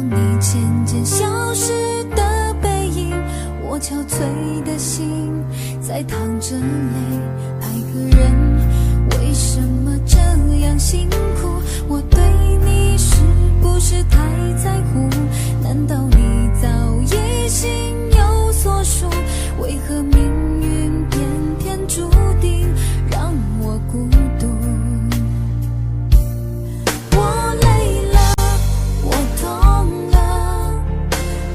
你渐渐消失的背影，我憔悴的心在淌着泪。爱个人为什么这样辛苦？我对你是不是太在乎？难道你早已心有所属？为何命运偏偏注定让我孤独？我累了，我痛了，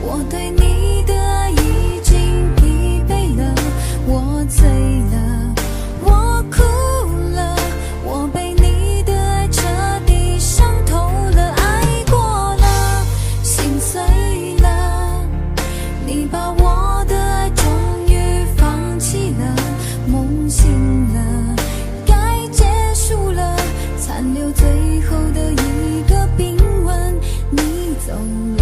我对你的爱已经疲惫了，我醉了，我哭了，我被你的爱彻底伤透了，爱过了，心碎了，你把我的爱终于放弃了，梦醒了，该结束了，残留最后的一个冰吻，你走了。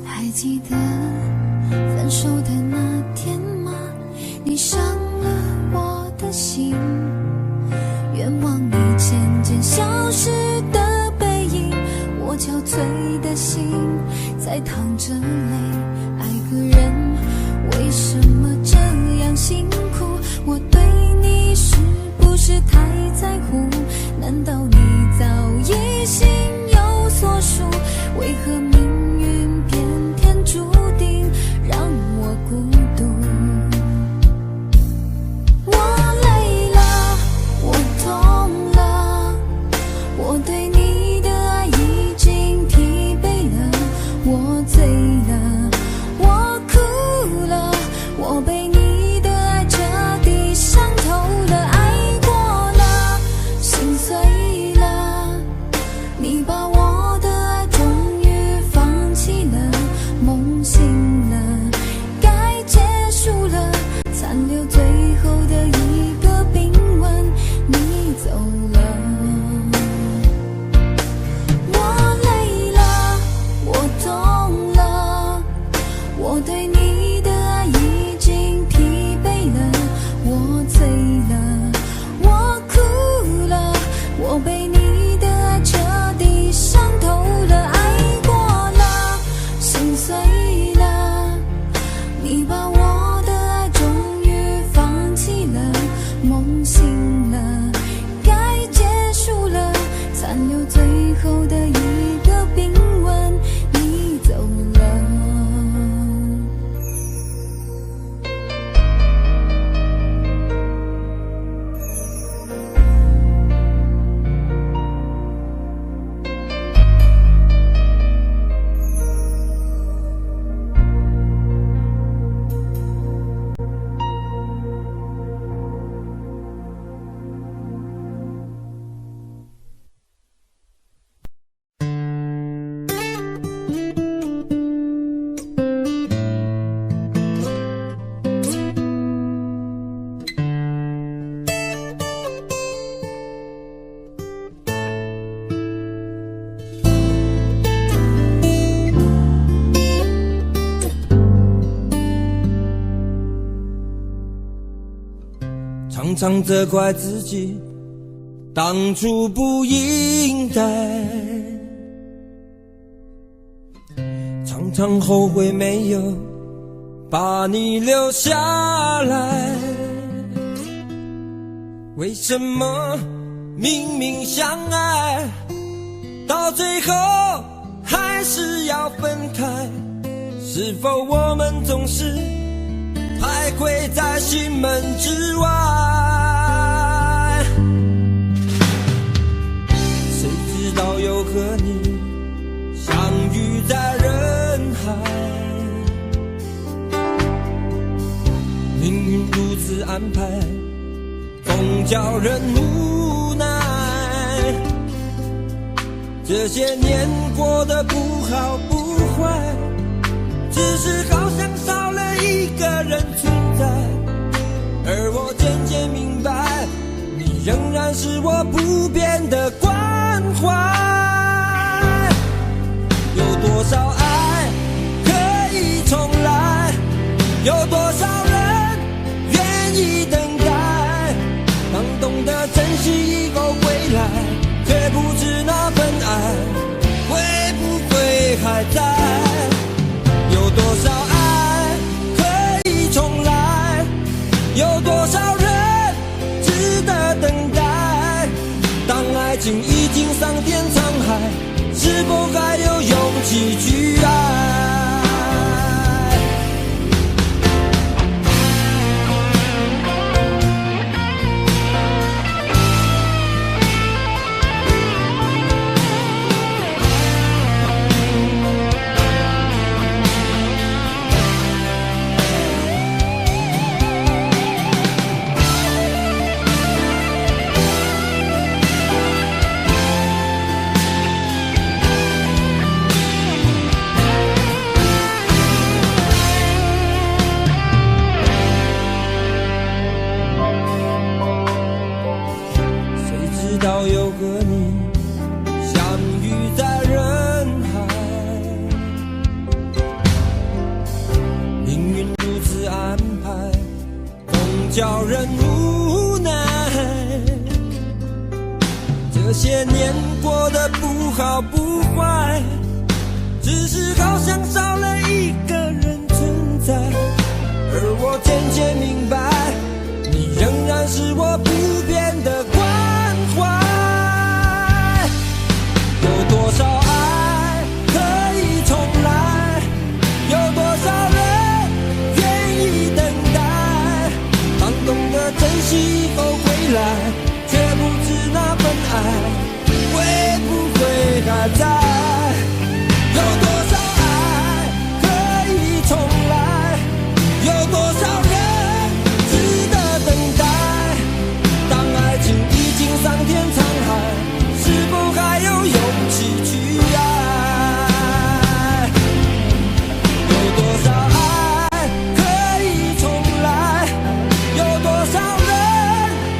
还记得分手的那天吗？你伤了我的心，愿望你渐渐消失的背影，我憔悴的心在淌着泪。爱个人为什么这样辛苦？我对你是不是太在乎？难道你早已心有所属？为何命运偏偏注定让我孤独？我累了，我痛了，我对你的爱已经疲惫了，我醉了，我哭了，我被你的爱彻底伤透了，爱过了，心碎了，你把我的爱终于放弃了，梦醒了，该结束了，残留最后的一个冰吻，你走了。我累了，我痛了，我对你的爱已经疲惫了，我醉了，我哭了，我被你的爱彻底伤透了，爱过了，心碎了，你把我的爱终于放弃了，梦醒了，该结束了，残留最后的一个冰吻，你走了。常常责怪自己当初不应该，常常后悔没有把你留下来。为什么明明相爱，到最后还是要分开？是否我们总是徘徊在心门之外？谁知道又和你相遇在人海，命运如此安排，总叫人无奈。这些年过得不好不坏，只是好像少了一个人存在，而我渐渐明白，仍然是我不变的关怀。有多少爱可以重来？有多少人愿意等待？当懂得珍惜以后归来，却不知那份爱会不会还在？有多少爱可以重来？有多少人值得等待？当爱情已经桑田沧海，是否还有勇气去爱？有和你相遇在人海，命运如此安排，总叫人无奈。这些年过得不好不坏，只是好像少了一个人存在。而我渐渐明白，你仍然是我不变的关怀。有多少爱可以重来？有多少人愿意等待？当懂得珍惜以后归来，却不知那份爱会不会还在？有多少爱可以重来？有多少人值得等待？当爱情已经桑田沧海，是否还有勇气去爱？有多少爱可以重来？有多少人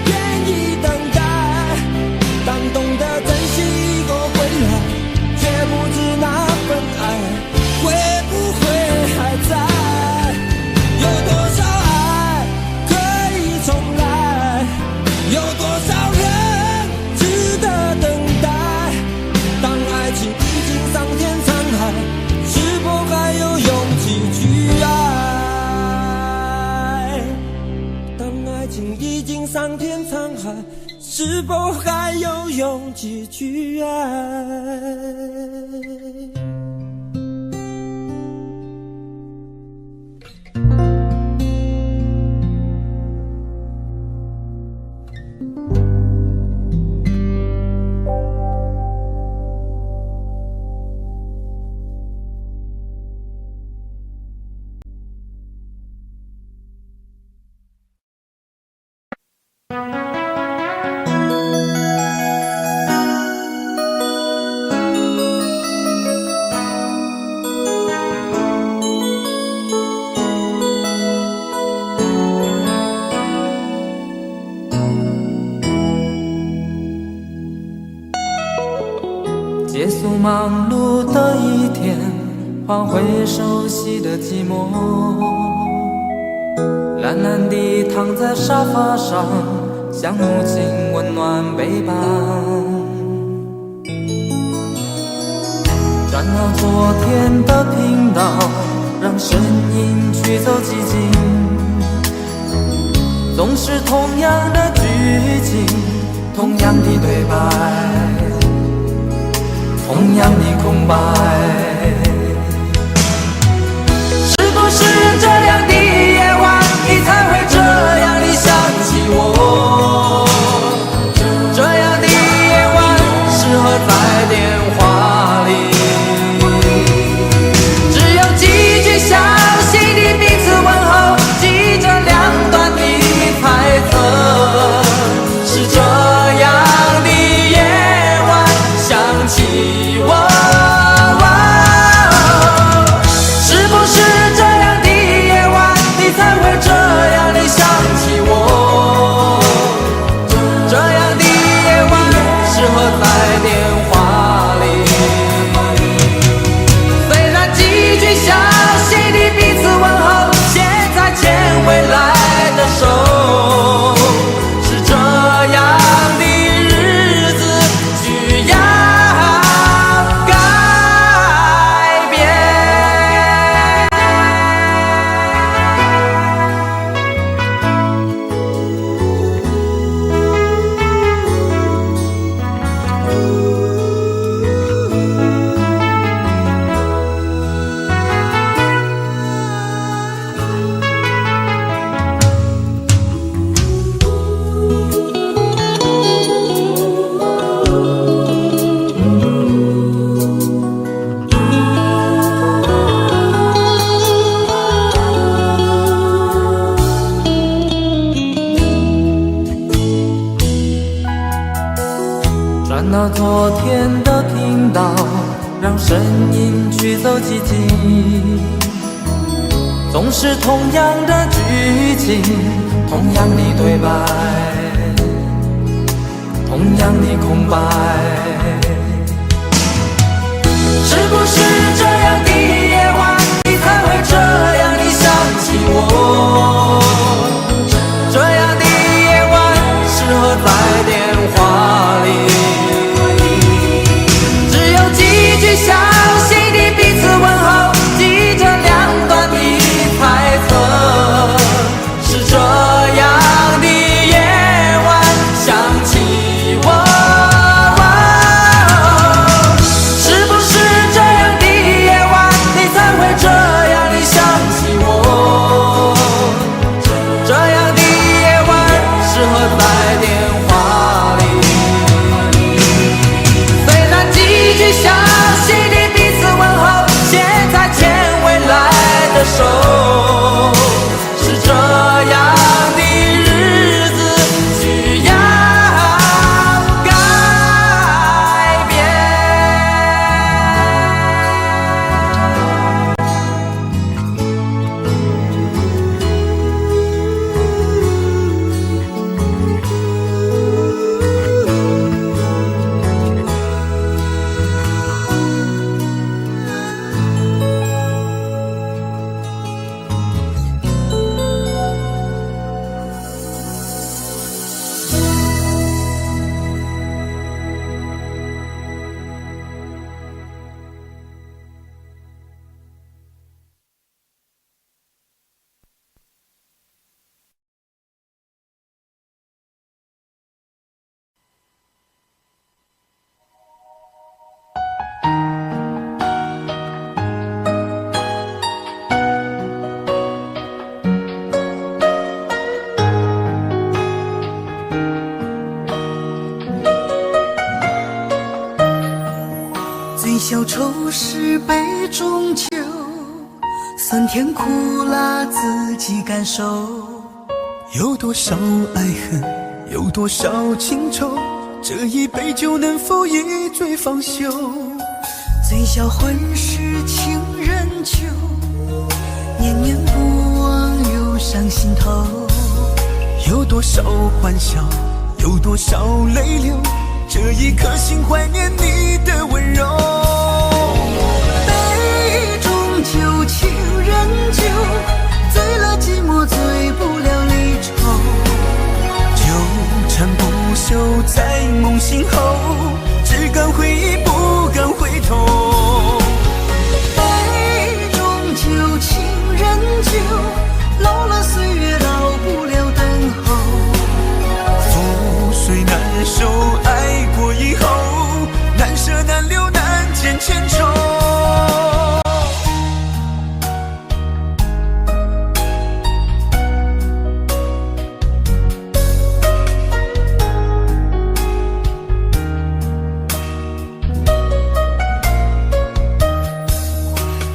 愿意等待？当懂得珍惜以后归来，却不知那份爱会不会还在？有多少爱可以重来？有多少人值得等待？当爱情已经桑田沧海，是否还有勇气去爱？当爱情已经桑田沧海，是否还有勇气去爱？结束忙碌的一天，换回熟悉的寂寞，懒懒地躺在沙发上，像母亲温暖背叛。转到昨天的频道，让声音驱走寂静，总是同样的剧情，同样的对白，同样的空白。是不是这样的夜晚，你才会这样地想起我？这样的夜晚适合在电话里，只有几句小心的彼此问候，记着两端的猜测。是这样的夜晚想起我，是不是这样的夜晚到昨天都听到，让声音驱走寂静。总是同样的剧情，同样的对白，同样的空白。是不是这样的夜晚，你才会这样地想起我？这样的夜晚适合在电话里，只有几句小心的彼此问候，记着两端的猜测。是这样的夜晚想起我。是这样的日子需要改变。醉消愁是杯中酒，酸甜苦辣自己感受。有多少爱恨，有多少情愁，这一杯酒能否一醉方休？醉消魂是情人酒，念念不忘忧伤心头。有多少欢笑，有多少泪流，这一颗心怀念你的温柔。杯中酒，情人酒，醉了寂寞，醉不了离愁。纠缠不休在梦醒后，只敢回忆不敢回头。杯中酒，情人酒，老了岁月老不了等候。覆水难收，爱过以后，难舍难留难见千愁。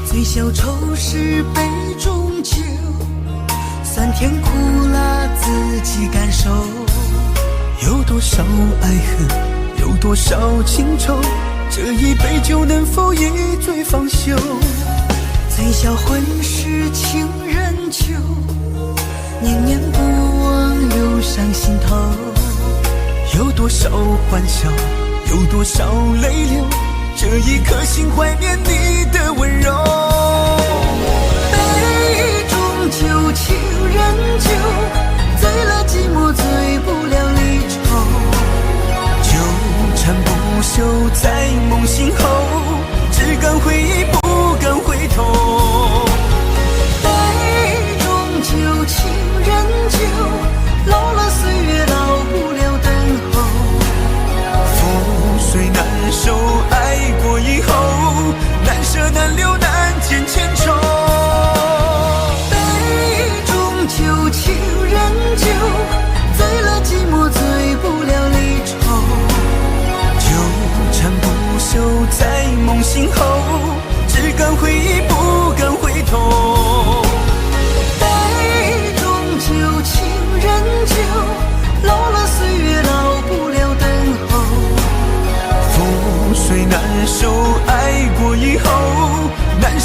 醉消愁是杯中酒，酸甜苦辣自己感受。有多少爱恨，有多少情愁，这一杯酒能否一醉方休？醉消魂是情人酒，念念不忘忧伤心头。有多少欢笑，有多少泪流，这一颗心怀念你的温柔。杯中酒，情人酒，醉了寂寞，醉不了离愁。纠缠不休在梦醒后，只敢回忆不敢回头。杯中酒，情人酒，老了岁月老不了等候。覆水难收，爱过以后，难舍难留难见千愁。杯中酒，情人酒，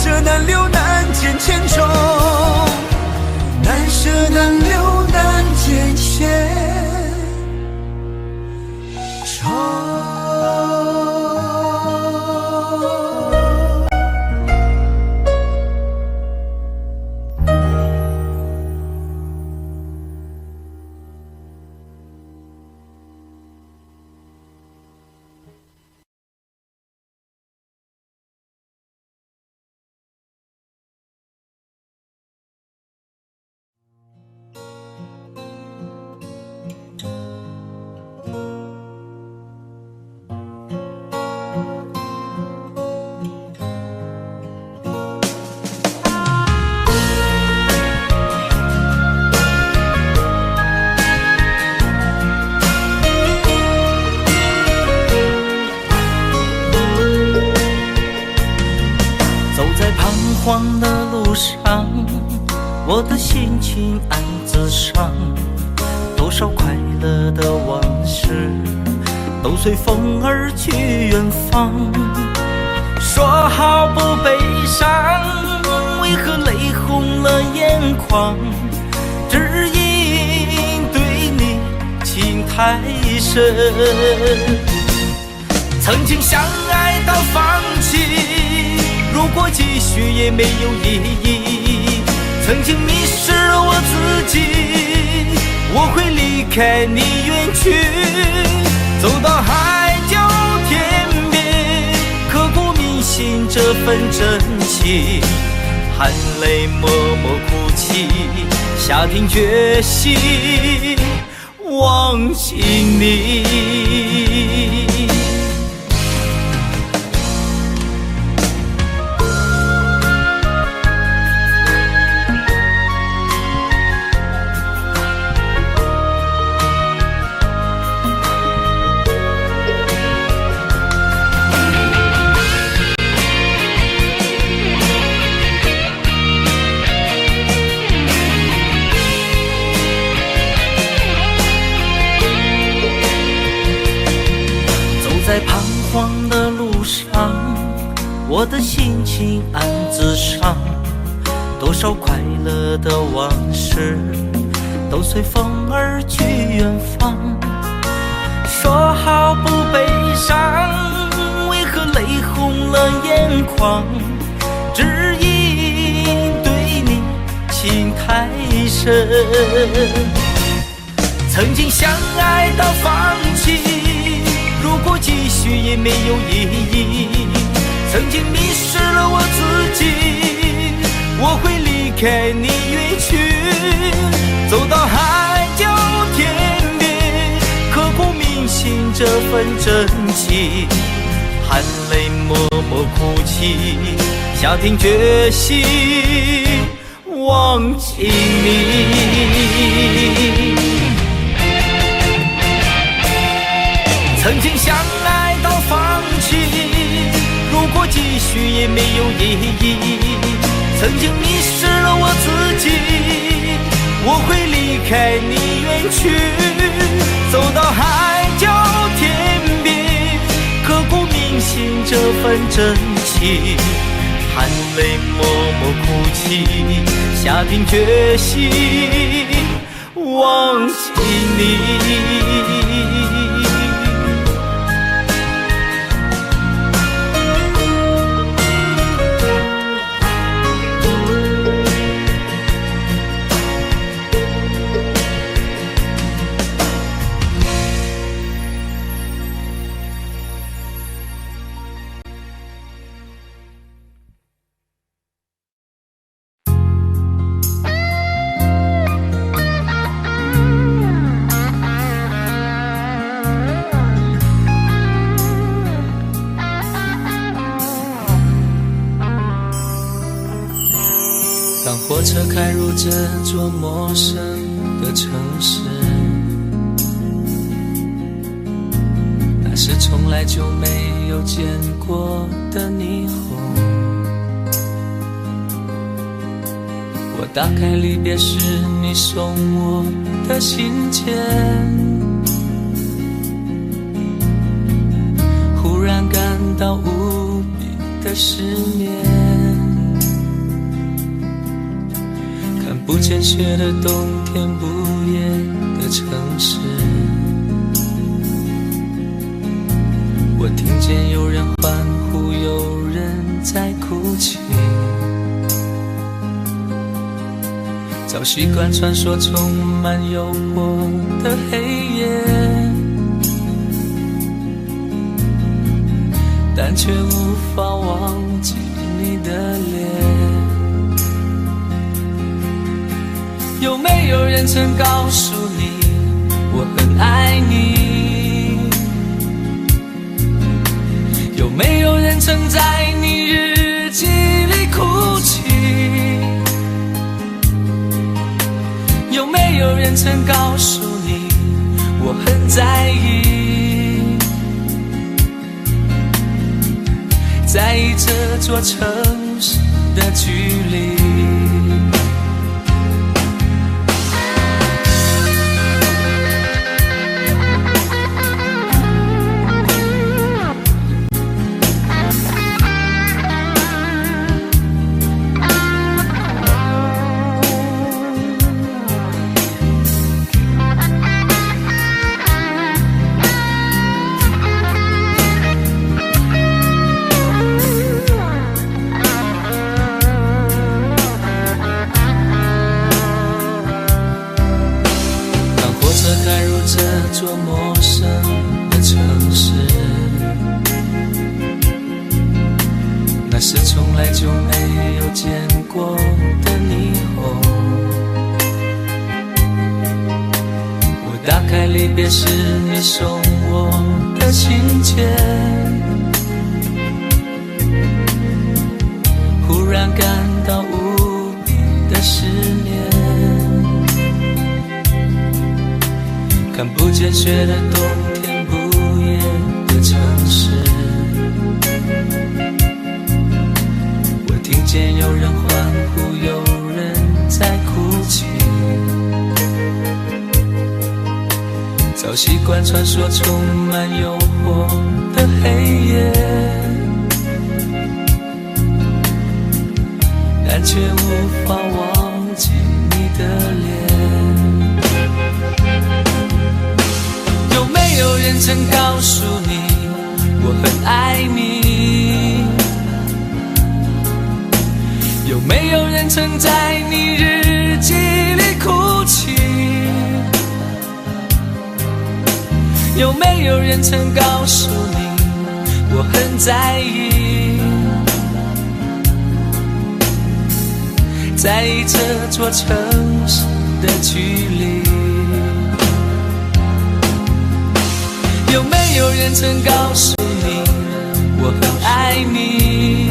舍难留难见千重，难舍难留难见千重。慌的路上，我的心情暗自伤，多少快乐的往事都随风而去远方。说好不悲伤，为何泪红了眼眶？只因对你情太深，曾经相爱到放弃，如果继续也没有意义。曾经迷失了我自己，我会离开你远去，走到海角天边，刻骨铭心这份真情，含泪默默哭泣，下定决心忘记你。在彷徨的路上，我的心情暗自伤，多少快乐的往事都随风而去远方。说好不悲伤，为何泪红了眼眶？只因对你情太深，曾经相爱到放弃，如果继续也没有意义。曾经迷失了我自己，我会离开你远去，走到海角天边，刻骨铭心这份真情，含泪默默哭泣，下定决心忘记你。曾经相爱到放弃，如果继续也没有意义。曾经迷失了我自己，我会离开你远去，走到海角天边，刻骨铭心这份真情，含泪默默哭泣，下定决心忘记你。当火车开入这座陌生的城市，那是从来就没有见过的霓虹。我打开离别时你送我的信件，忽然感到无比的失眠。不见雪的冬天，不夜的城市。我听见有人欢呼，有人在哭泣。早习惯穿梭充满诱惑的黑夜，但却无法忘记你的脸。有没有人曾告诉你我很爱你？有没有人曾在你日记里哭泣？有没有人曾告诉你我很在意？在意这座城市的距离。这座陌生的城市，那是从来就没有见过的霓虹。我打开离别时你送我的信件，忽然感到无比的思念。看不见雪的冬天，不夜的城市。我听见有人欢呼，有人在哭泣。早习惯穿梭充满诱惑的黑夜，但却无法忘记你的脸。有没有人曾告诉你我很爱你？有没有人曾在你日记里哭泣？有没有人曾告诉你我很在意？在意这座城市的距离。有没有人曾告诉你我很爱你？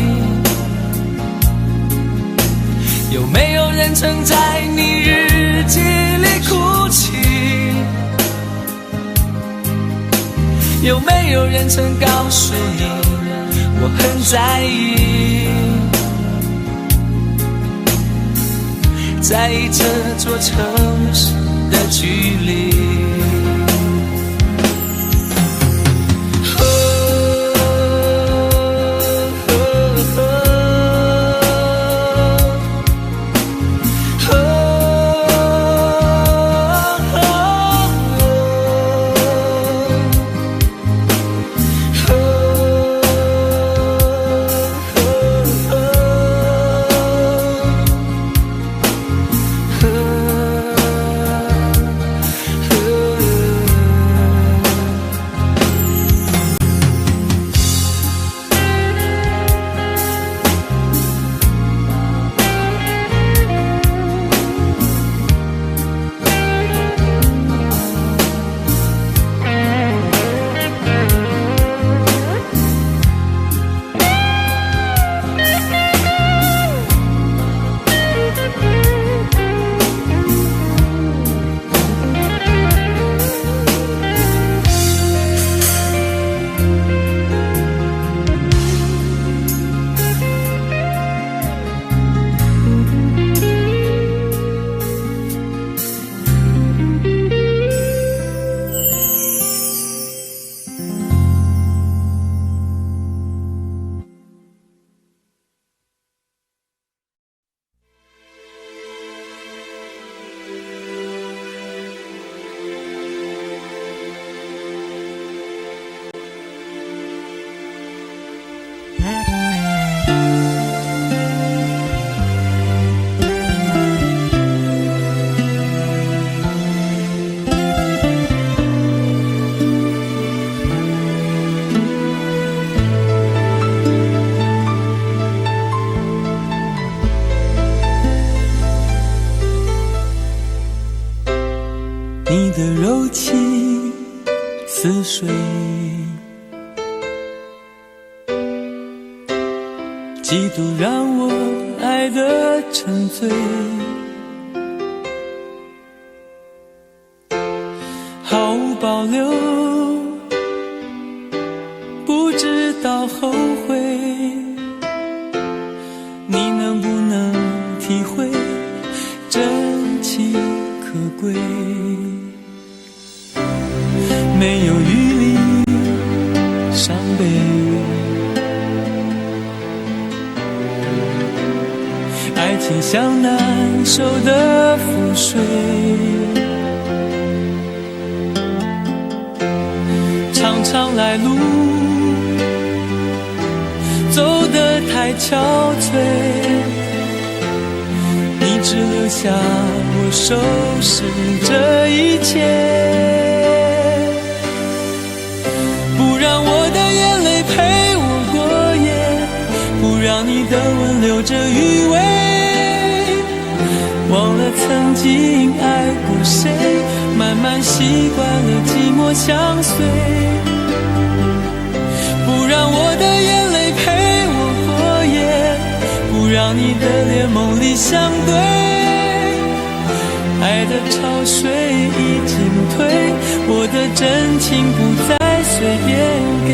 有没有人曾在你日记里哭泣？有没有人曾告诉你我很在意？在意这座城市的距离。柔情似水，嫉妒让我爱得沉醉，毫无保留，不知道后悔。你能不能体会真情可贵？没有余力伤悲，爱情像难收的覆水，常常来路走得太憔悴，你只留下我收拾这一切，不让我的眼泪陪我过夜，不让你的吻留着余味，忘了曾经爱过谁，慢慢习惯了寂寞相随，不让我的眼泪陪我过夜，不让你的脸梦里相对，爱的潮水已经退，我的真情不再随便给。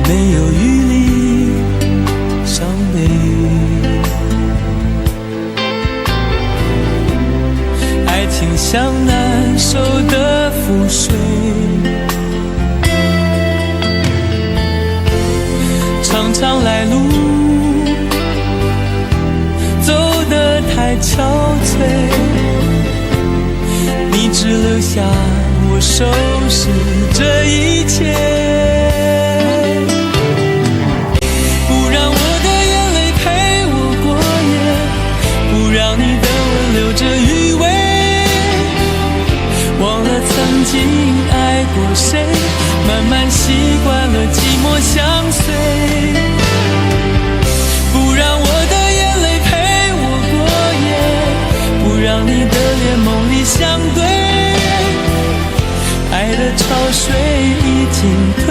没有余力伤悲，爱情像难收的覆水，常常来路走得太憔悴，你只留下我收拾这一切，留着余味，忘了曾经爱过谁，慢慢习惯了寂寞相随，不让我的眼泪陪我过夜，不让你的脸梦里相对，爱的潮水已经退，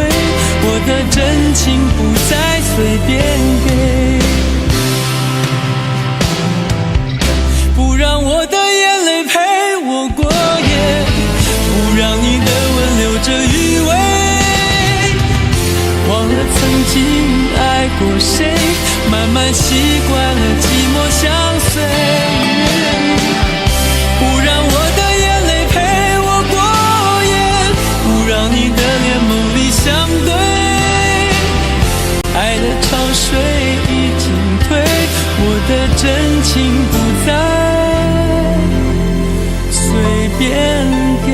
我的真情不再随便给，不让我的眼泪陪我过夜，不让你的吻留着余味，忘了曾经爱过谁，慢慢习惯了寂寞相随，不让我的眼泪陪我过夜，不让你的脸梦里相对，爱的潮水已经退，我的真情不再随便给。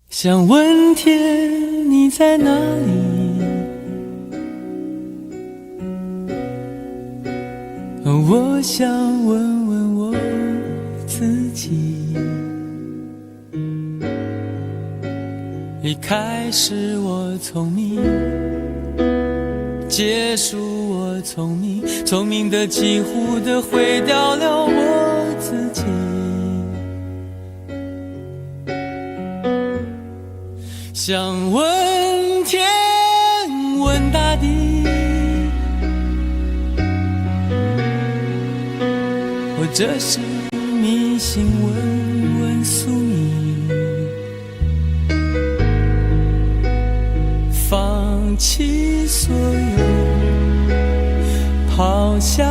想问天你在哪里，我想问问我自己，离开时我聪明，结束我聪明，聪明的几乎的毁掉了我自己，想问天问大地，或者是迷信问问宿命，放弃所有，抛下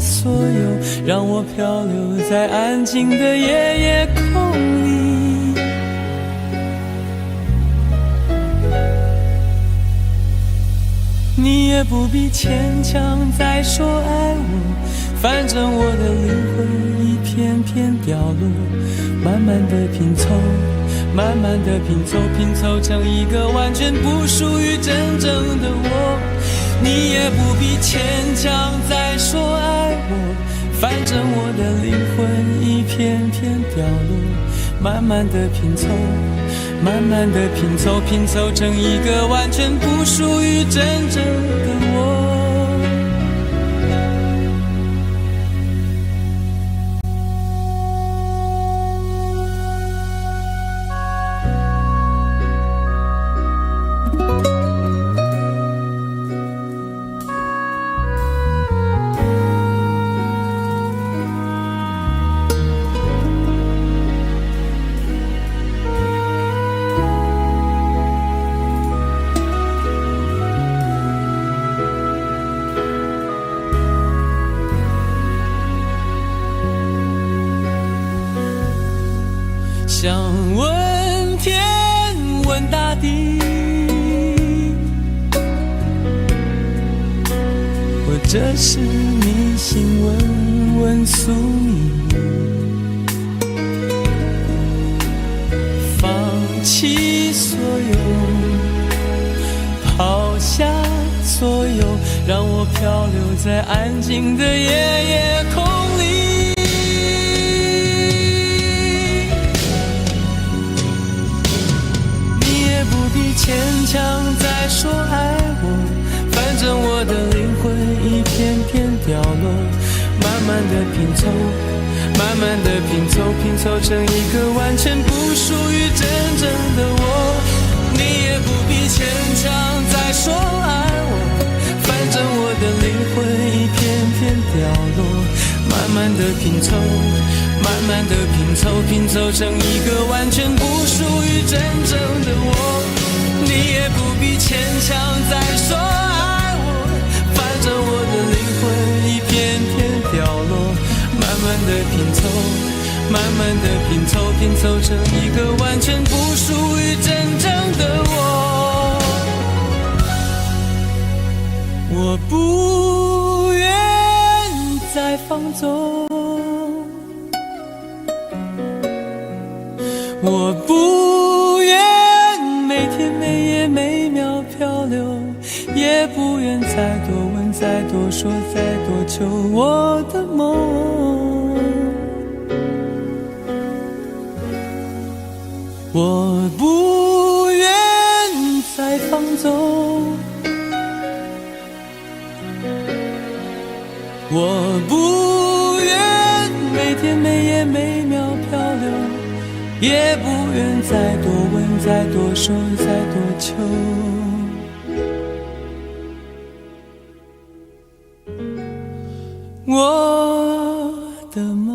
所有，让我漂流在安静的夜夜空里，你也不必牵强再说爱我，反正我的灵魂一片片掉落，慢慢的拼凑，慢慢的拼凑，拼凑成一个完全不属于真正的我。你也不必牵强再说爱我，反正我的灵魂一片片掉落，慢慢的拼凑，慢慢的拼凑，拼凑成一个完全不属于真正的我。想问天问大地，或者是迷信问问宿命，放弃所有，抛下所有，让我漂流在安静的夜夜空里。牵强再说爱我，反正我的灵魂一片片掉落，慢慢的拼凑，慢慢的拼凑，拼凑成一个完全不属于真正的我。你也不必牵强再说爱我，反正我的灵魂一片片掉落，慢慢的拼凑，慢慢的拼凑，拼凑成一个完全不属于真正的我。你也不必牵强再说爱我，反正我的灵魂一片片掉落，慢慢的拼凑，慢慢的拼凑，拼凑成一个完全不属于真正的我。我不愿再放纵，我不愿每天每夜每秒漂流，也不愿再多问再多说再多求我的梦。我不愿再放纵，我不愿每天每夜每秒漂流，也不愿再多问再多说再多求我的梦。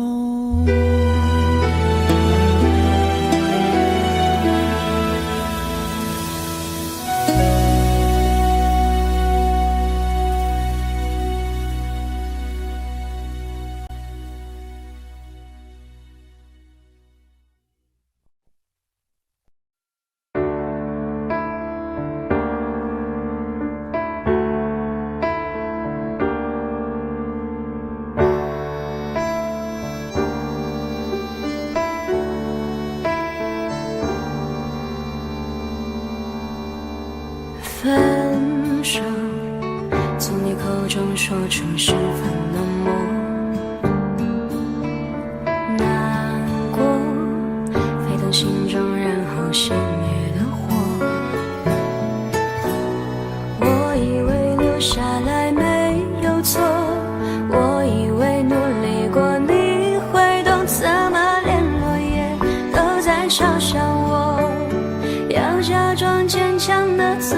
分手，从你口中说出十分冷漠，难过，沸腾心中然后熄灭的火。我以为留下来没有错，我以为努力过你会懂，怎么连落叶都在嘲笑我，要假装坚强的走。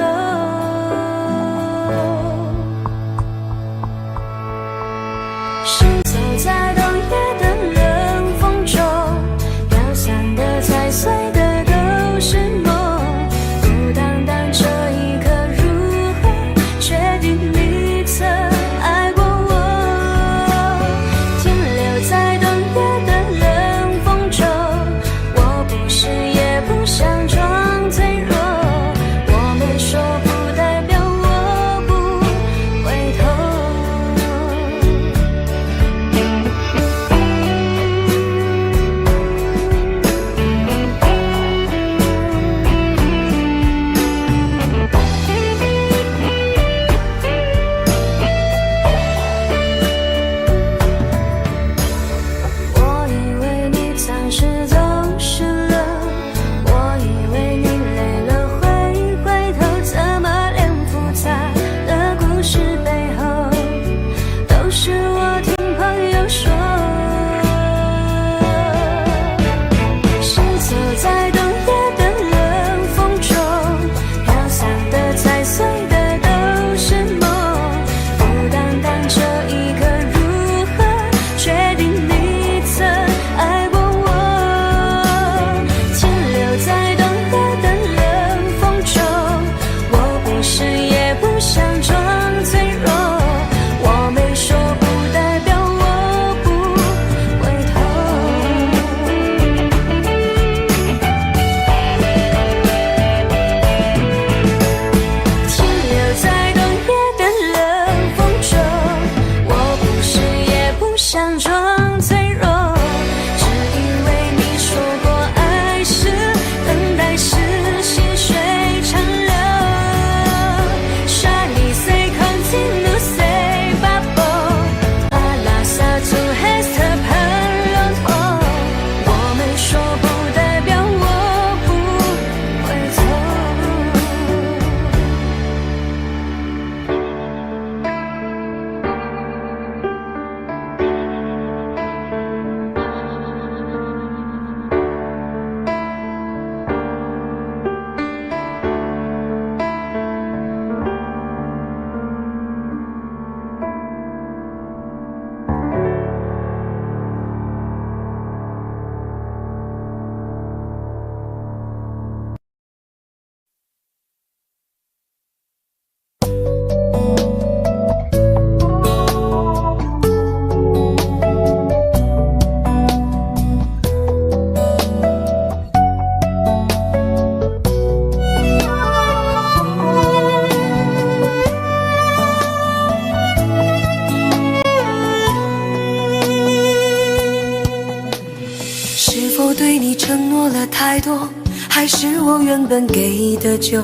是否对你承诺了太多，还是我原本给的就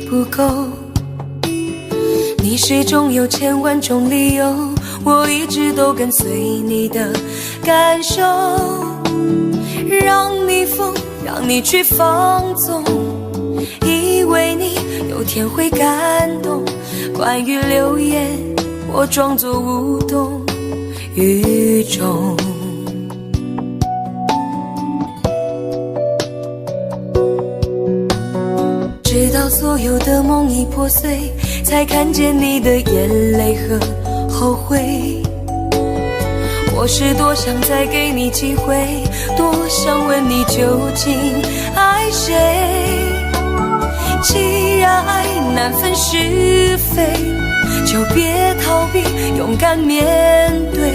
不够？你始终有千万种理由，我一直都跟随你的感受，让你疯，让你去放纵，以为你有天会感动。关于流言，我装作无动于衷。直到所有的梦已破碎，才看见你的眼泪和后悔。我是多想再给你机会，多想问你究竟爱谁。既然爱难分是非，就别逃避，勇敢面对。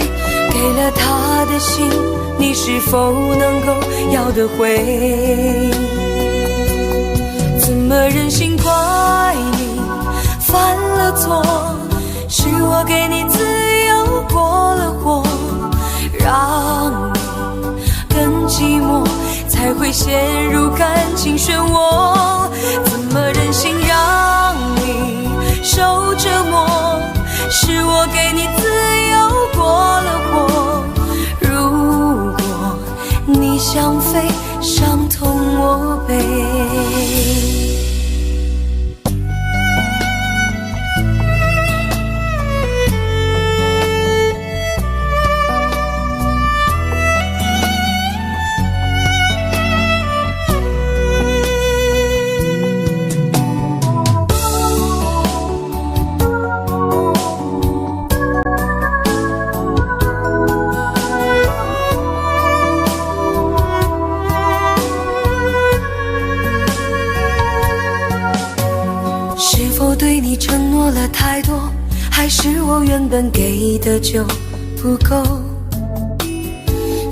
给了他的心，你是否能够要得回？怎么忍心怪你犯了错？是我给你自由过了火，让你更寂寞，才会陷入感情漩涡。怎么忍心让你受折磨？是我给你自由过了火。如果你想飞，伤痛我背。对你承诺了太多，还是我原本给的就不够？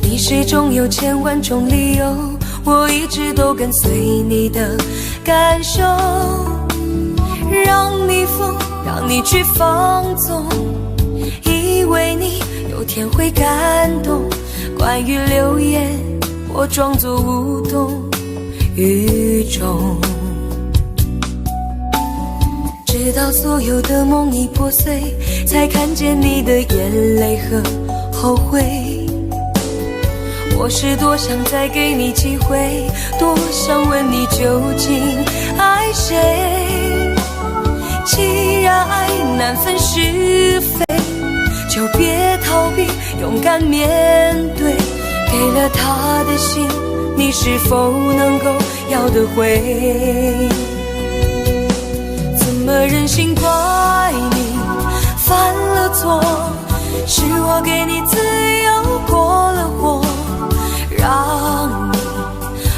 你始终有千万种理由，我一直都跟随你的感受，让你疯，让你去放纵，以为你有天会感动。关于流言，我装作无动于衷。直到所有的梦已破碎，才看见你的眼泪和后悔。我是多想再给你机会，多想问你究竟爱谁。既然爱难分是非，就别逃避，勇敢面对。给了他的心，你是否能够要得回？怎么忍心怪你犯了错？是我给你自由过了火，让你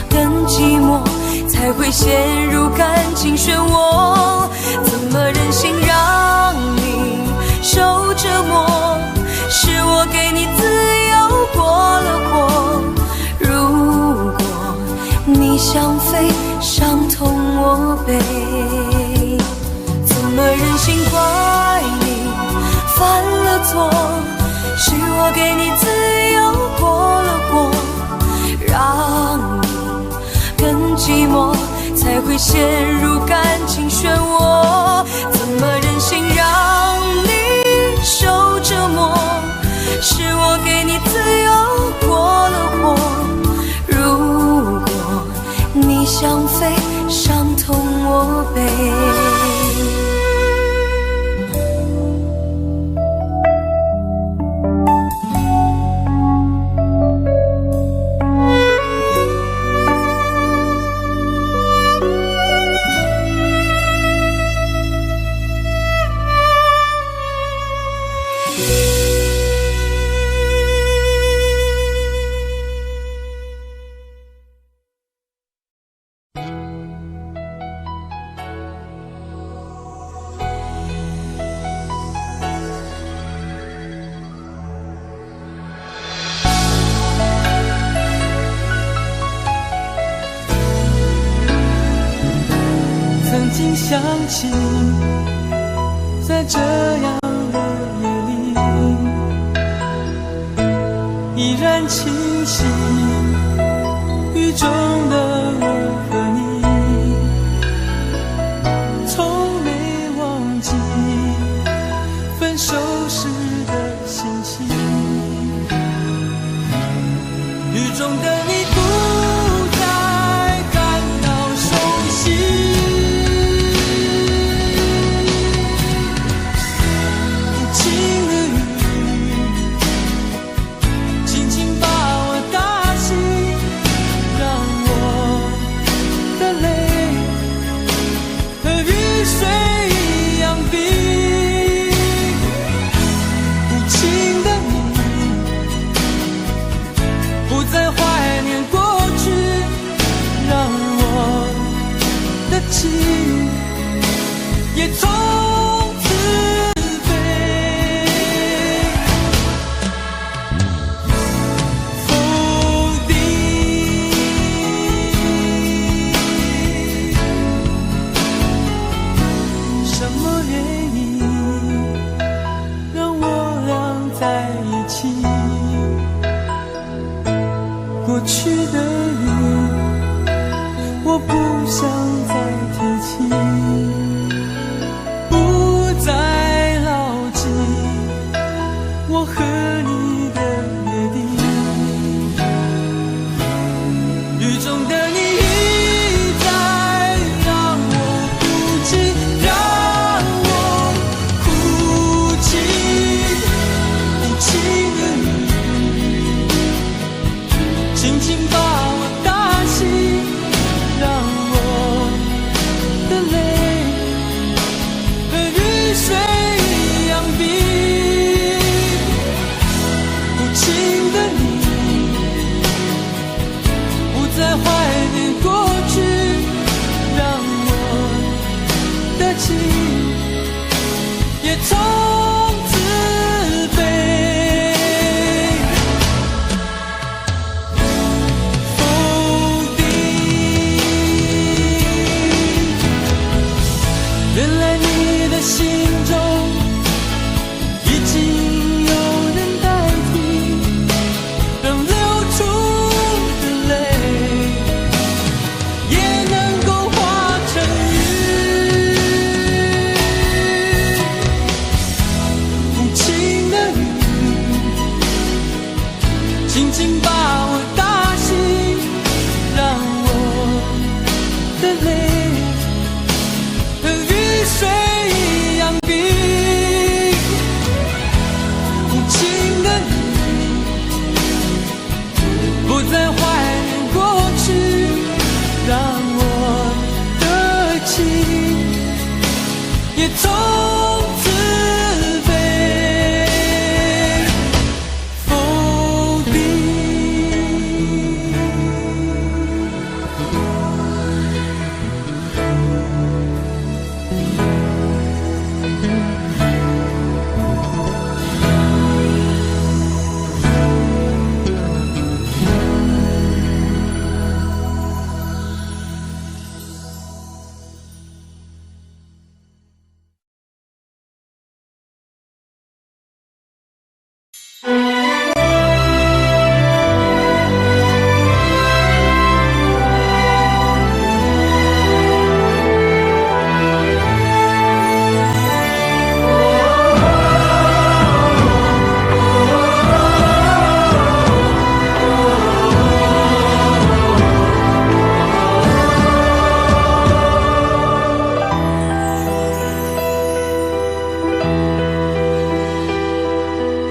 更寂寞，才会陷入感情漩涡。怎么忍心让你受折磨？是我给你自由过了火。如果你想飞，伤痛我背。怎么忍心怪你犯了错？是我给你自由过了火，让你更寂寞，才会陷入感情漩涡。怎么忍心让你受折磨？是我给你自由过了火。如果你想飞，伤痛我背。曾经想起，在这样的夜里，依然清晰中的你不再感到熟悉，无情的雨轻轻把我打醒，让我的泪和雨水一样冰。无情的你不再怀念过去，让我的情也从此飞。否定什么原因让我俩在一起？过去的你，我不想再提起，不再牢记我和你的约定。雨中的你一再让我哭泣，让我哭泣，无情的你轻轻把我打醒，让我的泪和雨水一样冰。无情的你不再怀念过去，让我的情也从此飞。否定，原来你的心中已经有人代替，让流出的泪也能够化成雨。无情的雨轻轻把我打醒，让我的泪和雨水一样冰。无情的你不再怀念过去，让我的情也从此飞。否定。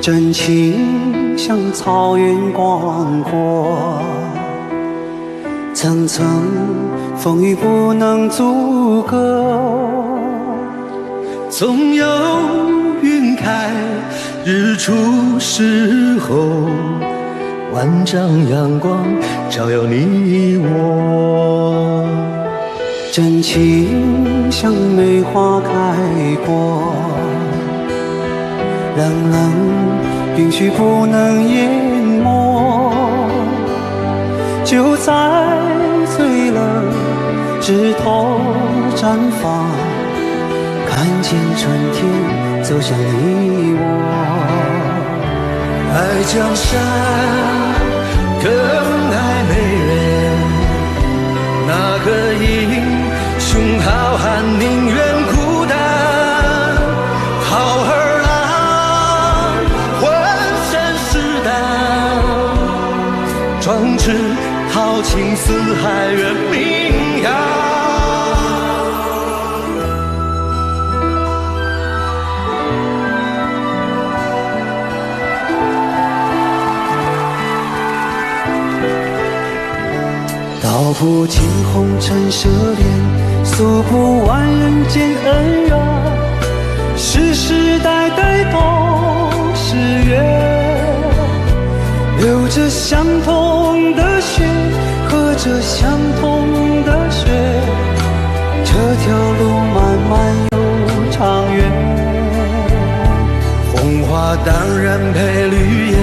真情像草原广阔，层层风雨不能阻隔。总有云开日出时候，万丈阳光照耀你我。真情像梅花开过，冷冷允许不能淹没，就在最冷枝头绽放，看见春天走向你我。爱江山更爱美人，哪个英雄好汉宁愿孤单？好儿郎浑身是胆，壮志豪情四海远名扬。道不尽红尘奢恋，诉不完人间恩怨，世世代代都是缘，流着相同的血，喝着相同的水，这条路漫漫又长远。红花当然配绿叶，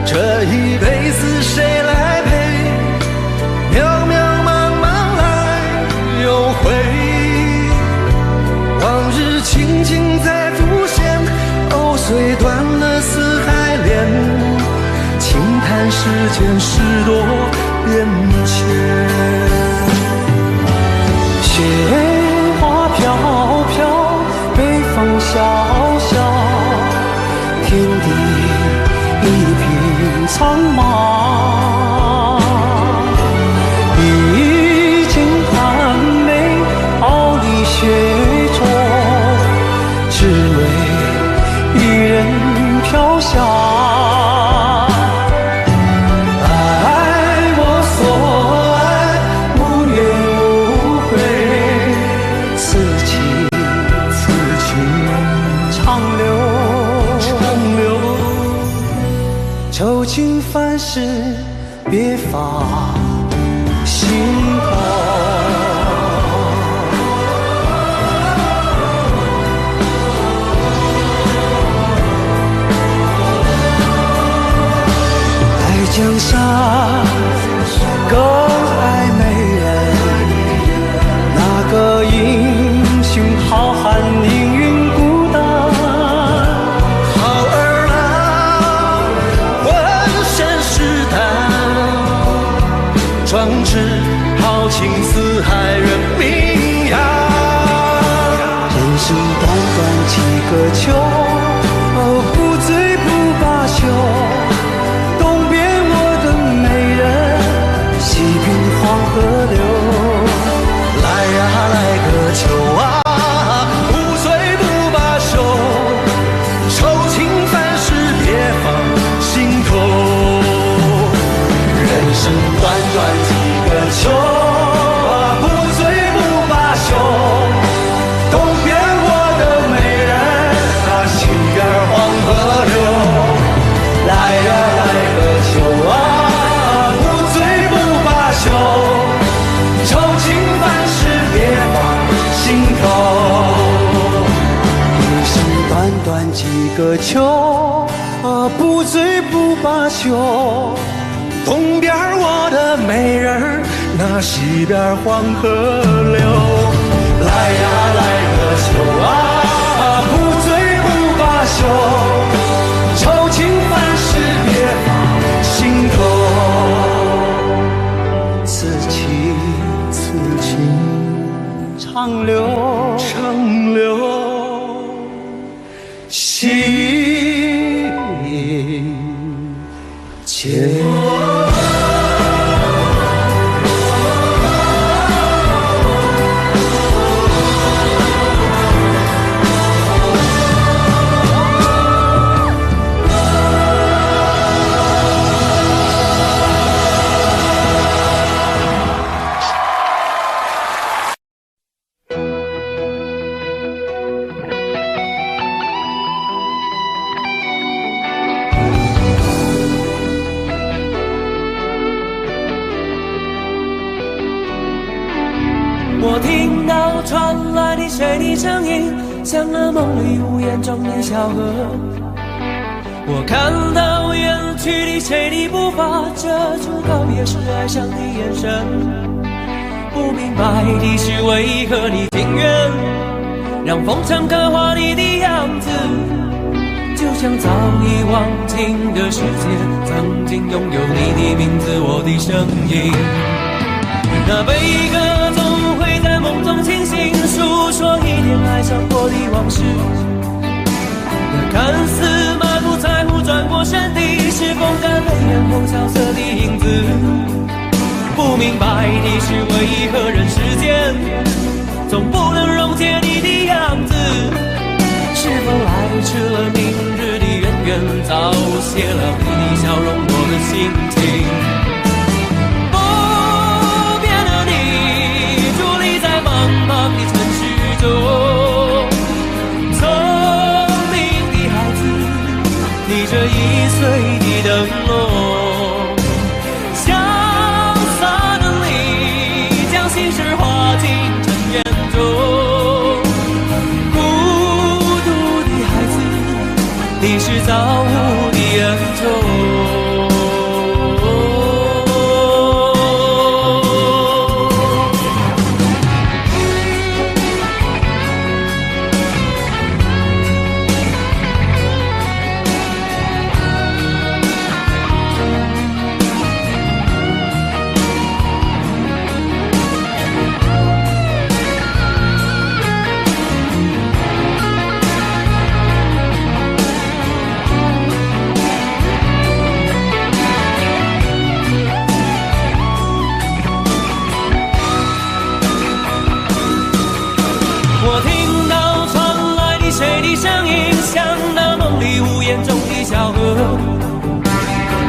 这一辈子谁来陪？渺渺茫茫来又回，往日情景再浮现，藕虽断了丝还连，轻叹世间事多变迁。雪花飘飘，北风萧萧，天地一片苍茫。雪中，只为一人飘香。爱我所爱，无怨无悔，此情此情长留，愁情烦事别放心头。江山更爱美人，那个英雄好汉宁愿孤单。好儿郎浑身是胆，壮志豪情四海远名扬。人生短短几个秋，不醉不罢休。黄河流，来呀来个秋啊，不醉不罢休，愁情烦事别放心头。人生短短几个秋啊，不醉不罢休，东边我的美人，那西边黄河流，来呀来个秋啊，愁情烦事别放心头。一生短短几个秋，不醉不罢休。东边我的美人，那西边黄河流。来呀来个秋啊，不醉不罢休。愁情烦事别放心头。此情长留，心间。我听到传来的水的声音，像那梦里无言中的小河。我看到远去的谁的步伐，遮住告别时哀伤的眼神。不明白的是为何你情愿让风尘刻画你的样子，就像早已忘情的世界曾经拥有你的名字，我的声音。那悲歌总会在梦中清醒，诉说一点爱上过的往事。那看似满不在乎中转过身，你是风干泪眼后萧瑟的影子。不明白你是为何人世间总不能溶解你的样子。是否来迟了明日的渊源，早谢了你的笑容，我的心情。不变的你，伫立在茫茫的城市中，聪明的孩子，你这1岁的灯笼，潇洒的你，将心事化进尘缘中。你是造物的恩宠。我听到传来的谁的声音，像那梦里屋檐中的小河。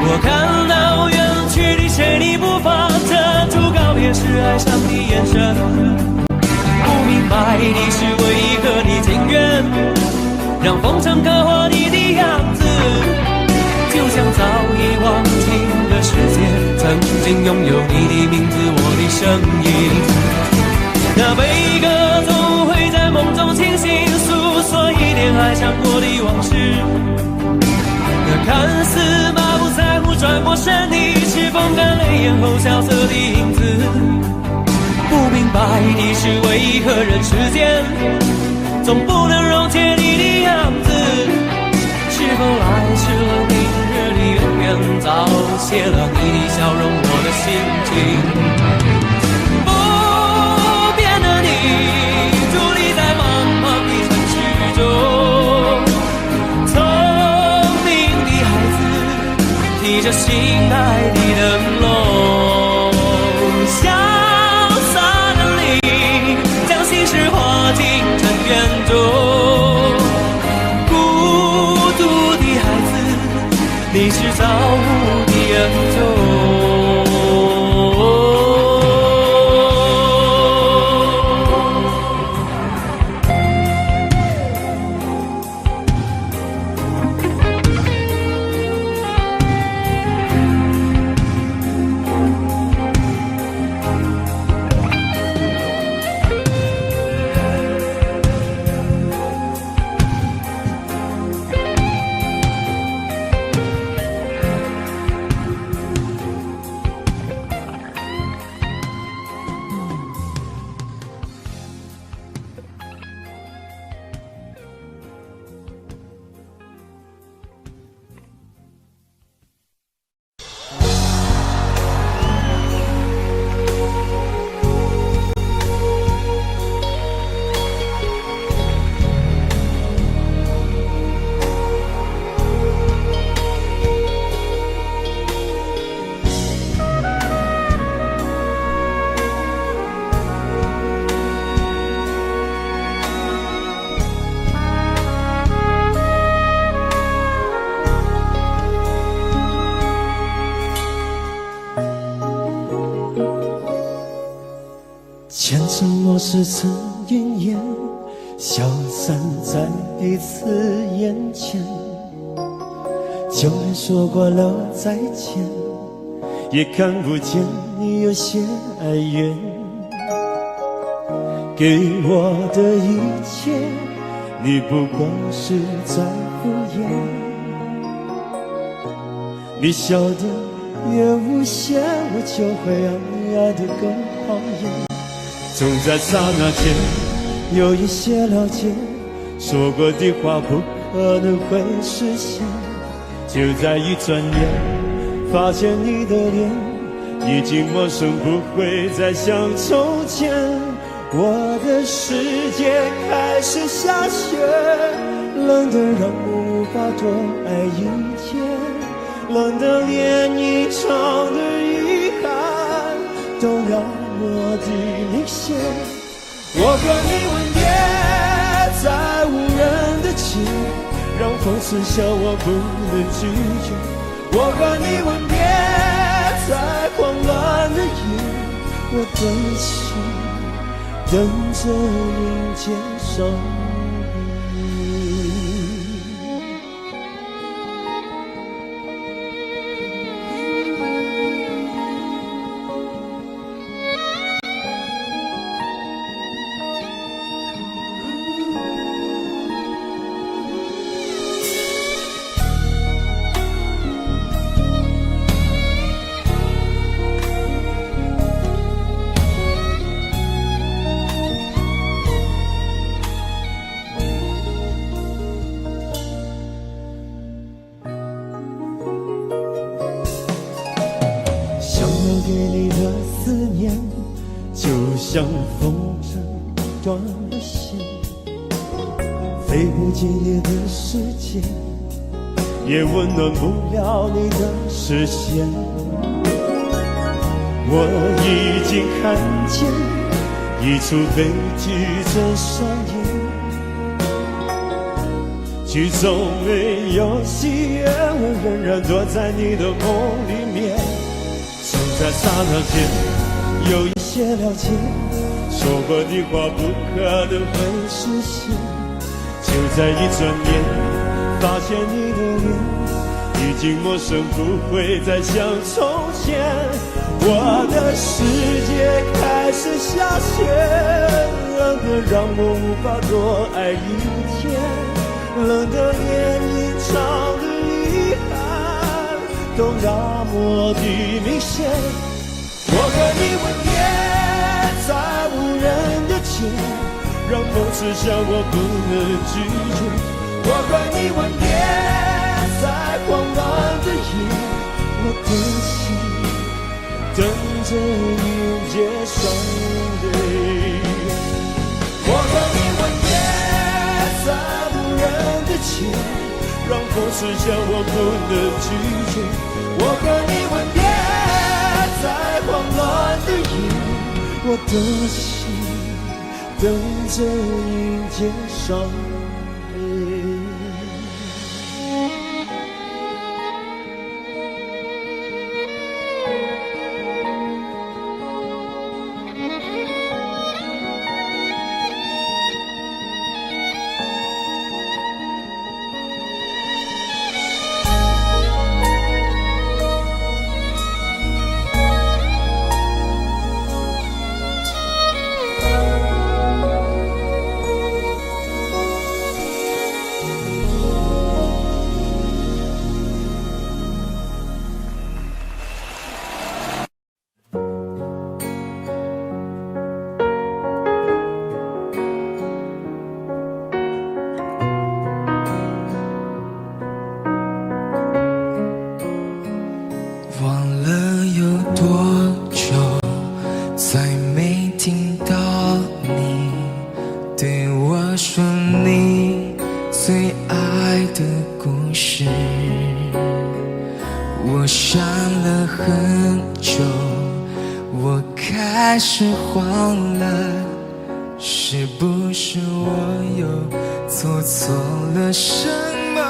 我看到远去的谁的步伐，遮住告别时哀伤的眼神。不明白你是为何你情愿让风尘刻画你的样子，就像早已忘情的世界，曾经拥有你的名字，我的声音。那悲歌总会在梦中清醒，诉说一点爱上过的往事。那看似满不在乎转过身，你是风干泪眼后萧瑟的影子。不明白你是为何人世间总不能溶解你的样子。是否来迟了明日的渊源，早谢了你的笑容，我的心情。伫立在茫茫的城市中，聪明的孩子，提着心爱的灯笼，潇洒的你，将心事化进尘缘中。孤独的孩子，你是造物的恩宠。前沉默是曾云烟，消散在彼此眼前。就连说过了再见，也看不见你有些哀怨。给我的一切，你不过是在敷衍。你笑得越无邪，我就会爱得更讨厌。总在刹那间有一些了解，说过的话不可能会实现。就在一转眼，发现你的脸已经陌生，不会再像从前。我的世界开始下雪，冷得让我无法多爱一天，冷得连一场的遗憾都那么的明显。我和你吻别在无人的街，让风刺笑我不能拒绝。我和你吻别在狂乱的夜，我的心等着迎接伤悲。给你的思念，就像风筝断了线，飞不激烈的世界，也温暖不了你的视线。我已经看见一出悲剧正上演，剧中没有喜悦，我仍然躲在你的梦里面。就在刹那间有一些了解，说过的话不可能会实现。就在一转眼发现你的脸已经陌生，不会再像从前。我的世界开始下雪，冷得让我无法多爱一天，冷得连一场的遗憾都那么的明显。我和你吻别在无人的街，让风刺笑我不能拒绝。我和你吻别在狂乱的夜，我的心等着迎接伤悲。我和你吻别在无人的街，让风刺笑我不能拒绝。我和你吻别在狂乱的夜，我的心等着迎接伤悲。忘了有多久，再没听到你对我说你最爱的故事。我想了很久，我开始慌了，是不是我又做错了什么？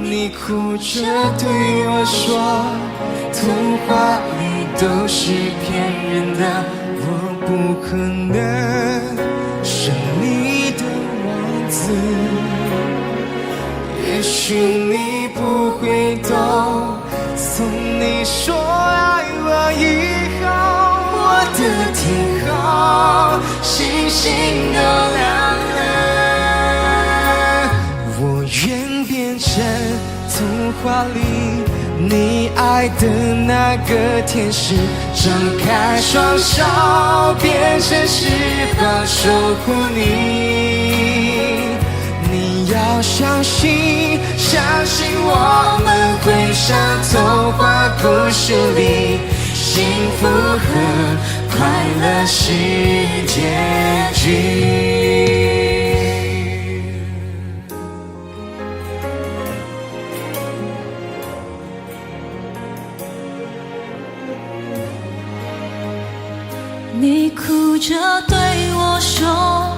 你哭着对我说，童话里都是骗人的，我不可能是你的王子。也许你不会懂，从你说爱我以后，我的天后星星都亮了。我愿变成童话里你爱的那个天使，张开双手，变成翅膀守护你。你要相信，相信我们会像童话故事里，幸福和快乐是结局。你哭着对我说，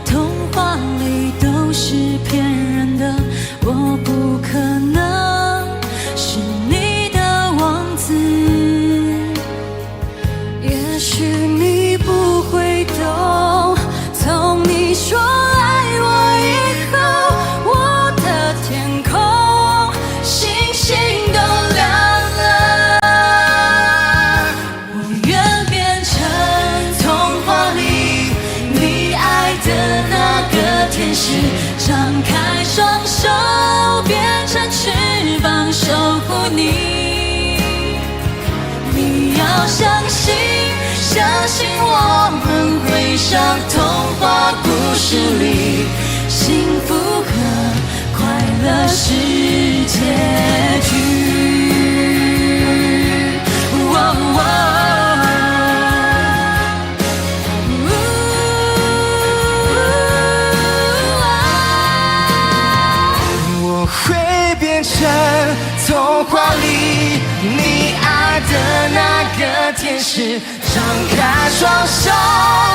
童话里都是骗人的，我不可能是你的王子。也许你不会懂，从你说爱我以后，我的天空星星都亮了。我愿变成童话里你爱的那个天使，张开双手变成翅膀守护你。你要相信，相信我们会像童话故事里，幸福和快乐是结局。我会变成童话里你爱的那个天使，张开双手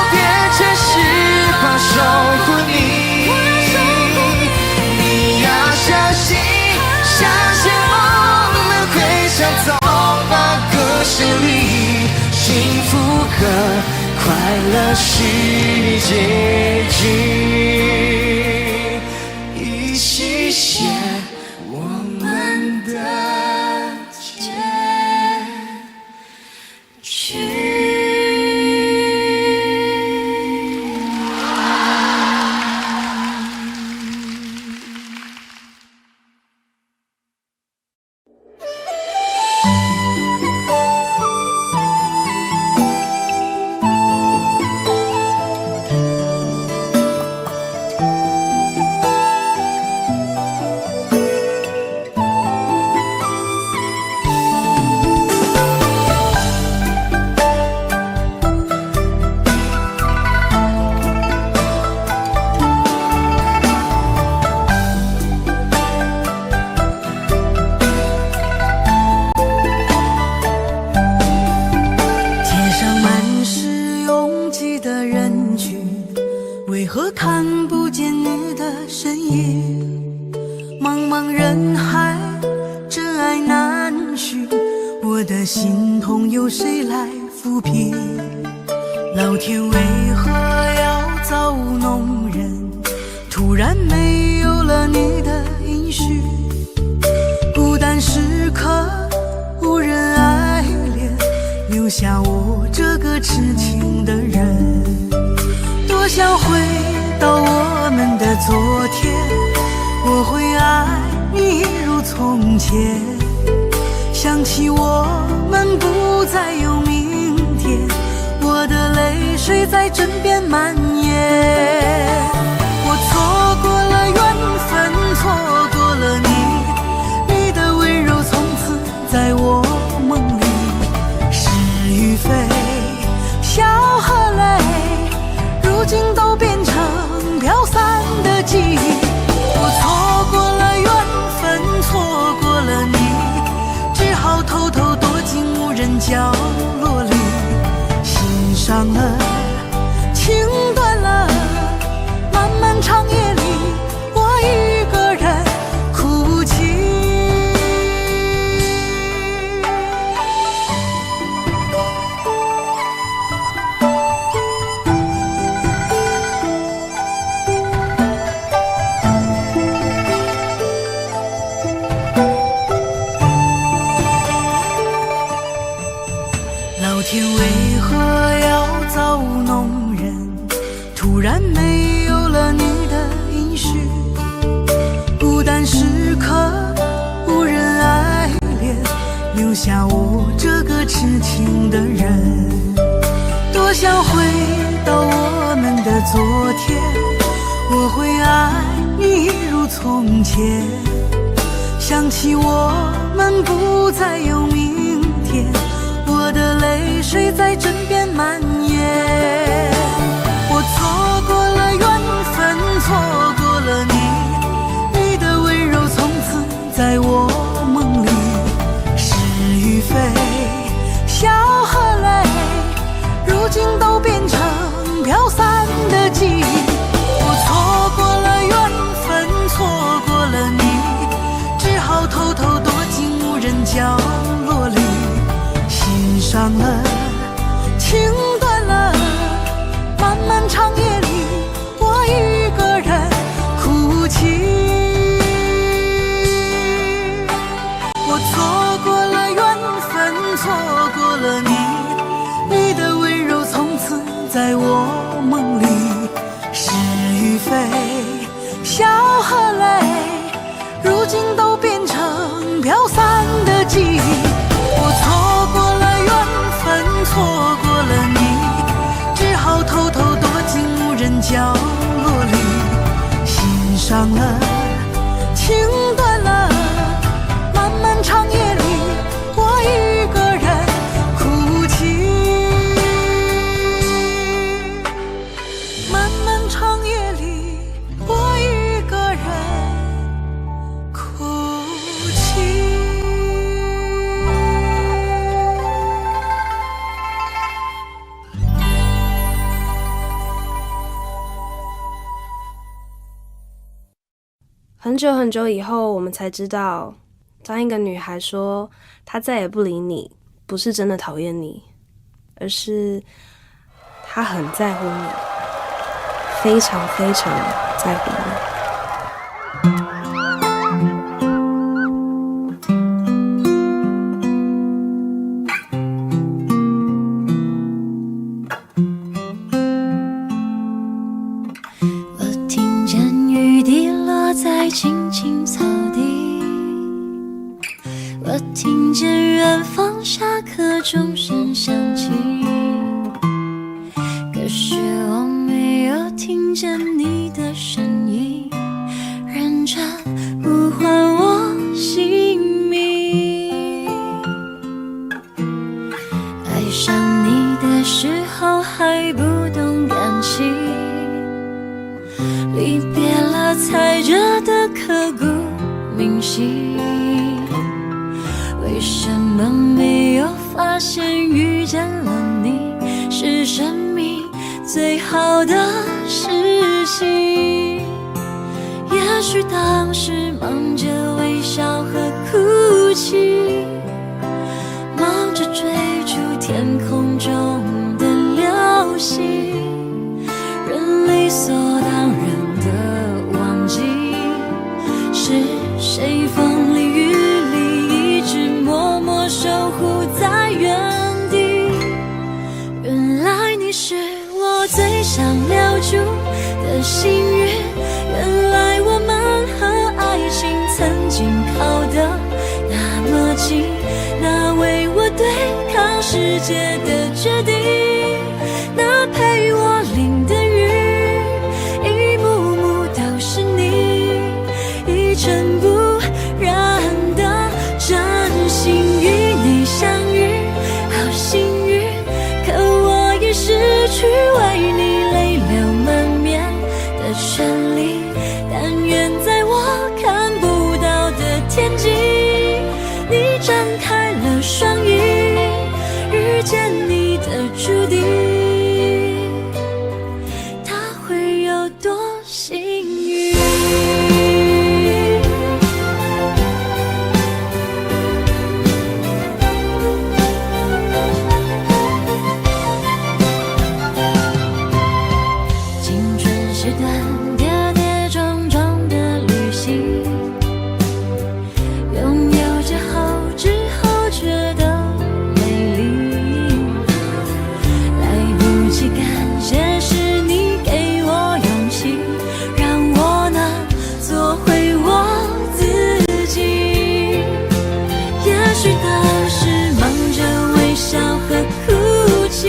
变成翅膀守护你。你要相信，相信我们会像童话故事里，幸福和快乐是结局，一起写我们的结局。为何看不见你的身影？茫茫人海，真爱难寻，我的心痛由谁来抚平？老天为何要造物弄人？突然没有了你的音讯，孤单时刻无人爱怜，留下我这个痴情的人。多想回到我们的昨天，我会爱你一如从前。想起我们不再有明天，我的泪水在枕边蔓延。我错过了缘分，错过了你，你的温柔从此在我梦里。是与非，笑和泪，如今都变成飘散的记忆。我错过了缘分，错过了你，只好偷偷躲进无人角落里。心伤了，情断了，漫漫长夜里，我一个人哭泣。老天为何要造物弄人？突然没有了你的音讯，孤单时刻无人爱怜，留下我这个痴情的人。多想回到我们的昨天，我会爱你一如从前。想起我们不再有明天，我的泪水在枕边蔓延。我错过了缘分，错过了你，你的温柔从此在我梦里。是与非，笑和泪，如今都变成飘散的记忆。我错过了缘分，错过了你，只好偷偷躲进无人角落里，心伤了，情断了，漫漫长夜里，我一个人哭泣。我错过了缘分，错过了你，你的温柔从此在我梦里，是与非，笑和泪，如今都变成飘散的记忆。我错过了缘分，错过了你，只好偷偷躲进无人角落里，心伤了，情断了，漫漫长夜里，我一个人哭泣。漫漫长夜里，我一个人哭泣。很久很久以后，我们才知道，当一个女孩说她再也不理你，不是真的讨厌你，而是她很在乎你，非常非常在乎你。我听见雨滴落在青青草地，我听见远方下课钟声响起，可是我没有听见你的声音，认真呼唤我姓名。爱上你的时候还不懂感情，离别了才觉得刻骨铭心，为什么没有发现遇见了你是生命最好的事情？也许当时忙着微笑和哭泣，忙着追逐天空中的流星，人理所当然的忘记是谁风里雨里一直默默守护在原地。原来你是我最想留住的幸运，原来我们和爱情曾经靠得那么近，那为我对抗世界的决定，那陪我淋的雨，一幕幕都是你，一尘不染的真心与你相遇，好幸运，可我已失去为你泪流满面的权利，但愿在我看不到的天际，你张开了双翼，遇见你的注定，他会有多幸运？青春是段跌跌撞撞的旅行，拥有之后觉得美丽，来不及感谢是你给我勇气，让我能做回我自己。也许当时忙着微笑和哭泣，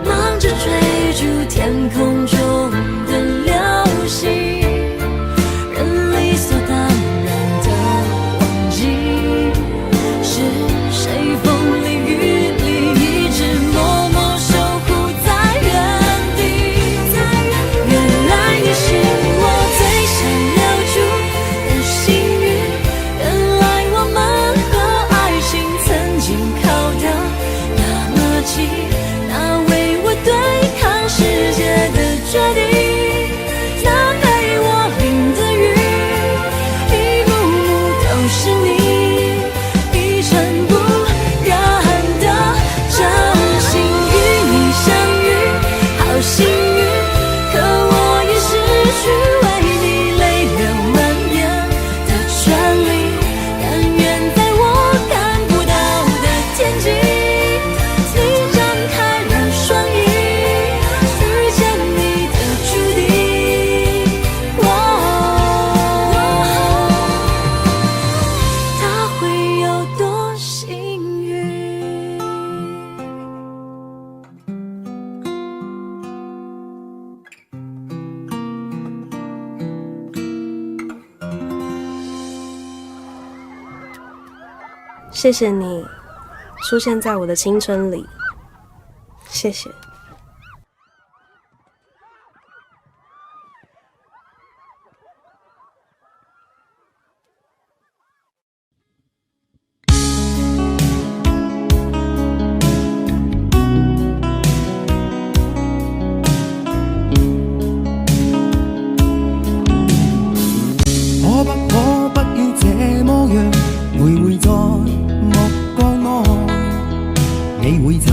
忙着追逐天空中的流星，人理所当然的忘记是谁风里雨里一直默默守护在原地。原来你是我最想留住的幸运，原来我们和爱情曾经靠得那么近，谢谢你出现在我的青春里，谢谢。可不要这么样，徘徊在目光內，你會察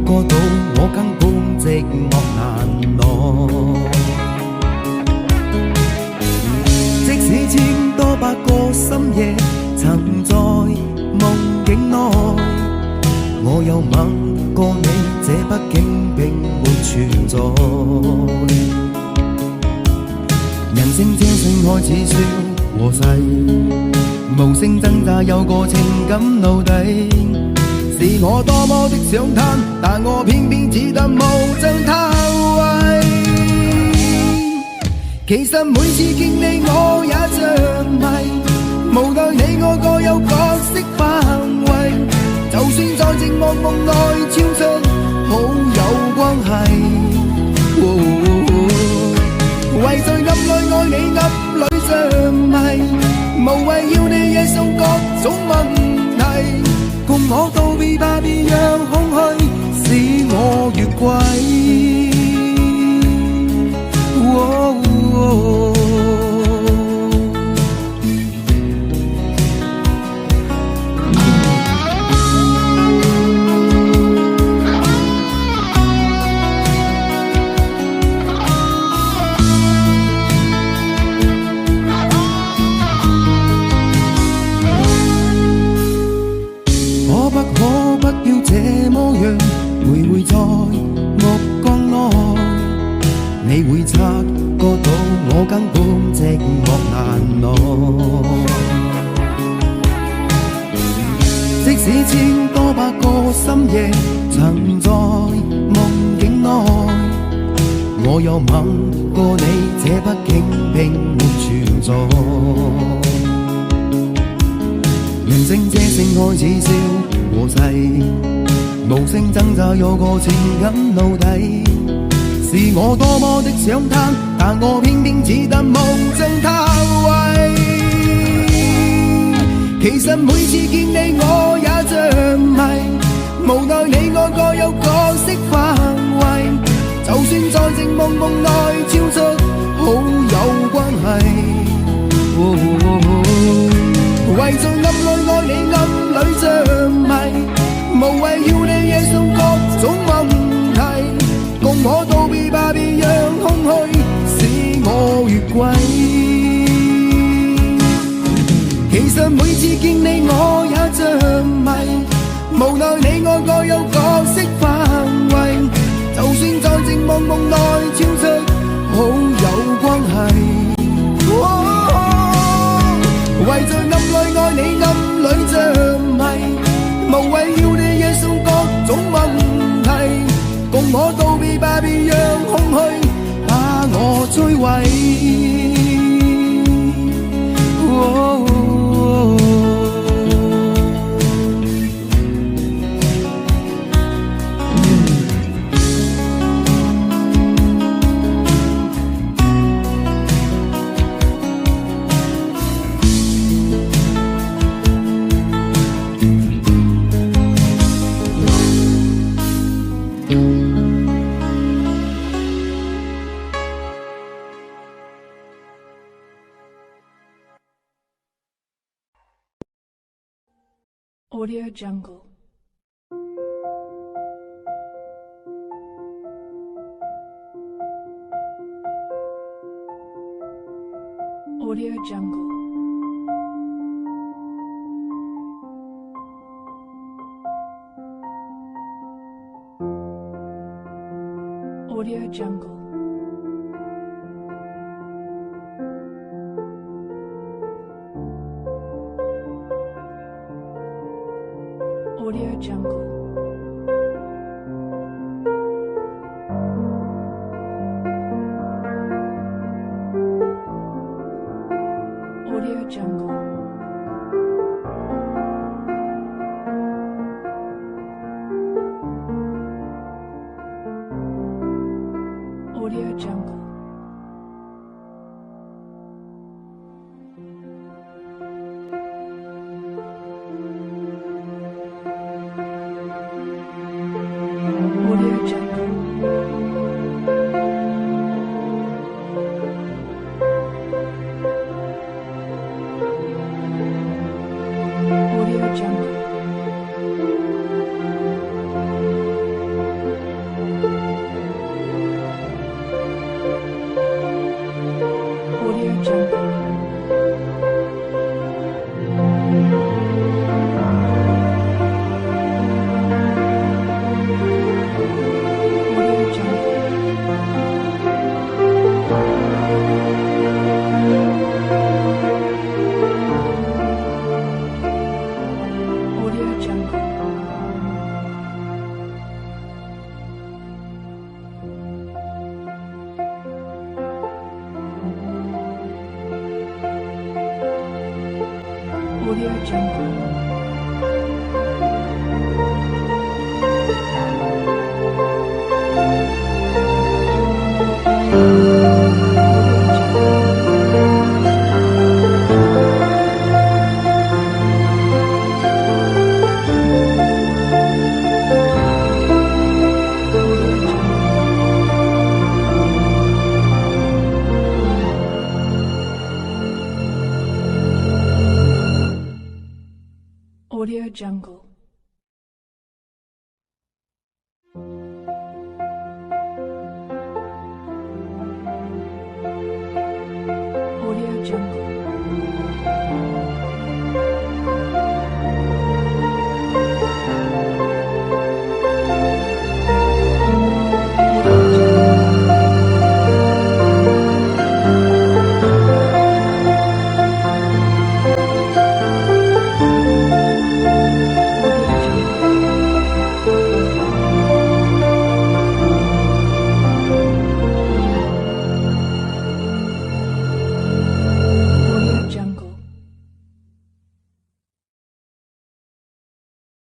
覺到我根本寂寞難耐。即使千多百個深夜曾在夢境內，我有吻過你，這畢竟並沒存在。人聲這聲開始說和逝，無聲掙扎有個情感奴隸，是我多麼的想貪，但我偏偏只得無盡偷慰。其實每次見你我也着迷，無奈你我各有角色範圍，就算在寂寞夢內超出好友關係。為在暗裏愛你暗裏着迷，無謂要你惹上各種問題，共我道別吧，別讓空虛使我越軌。你會察覺到我根本寂寞難耐，即使千多百個深夜曾在夢境內，我有吻過你，這畢竟並沒存在。人聲這聲開始笑和逝，無聲掙扎有個情感奴隸，是我多麼的想貪，但我偏偏只得無盡偷慰。其實每次見你我也着迷，無奈你我各有角色範圍，就算在寂寞夢內超出好友關係。為在暗裏愛你暗裏着迷，無謂要你惹上各種問題，共我道別吧，別讓空虛使我越軌。其實每次見你我也着迷，無奈你我各有角色範圍，就算在寂寞夢內超出好友關係。為在暗裏愛你暗裏着迷，無謂要你惹上各種問題，共我道別吧，別讓空虛把我摧毀。Audio Jungle. Audio Jungle. Audio Jungle. Audio Jungle. Audio Jungle. Audio Jungle. Audio Jungle. Audio Jungle. Audio Jungle. Audio Jungle. Audio Jungle. Audio Jungle.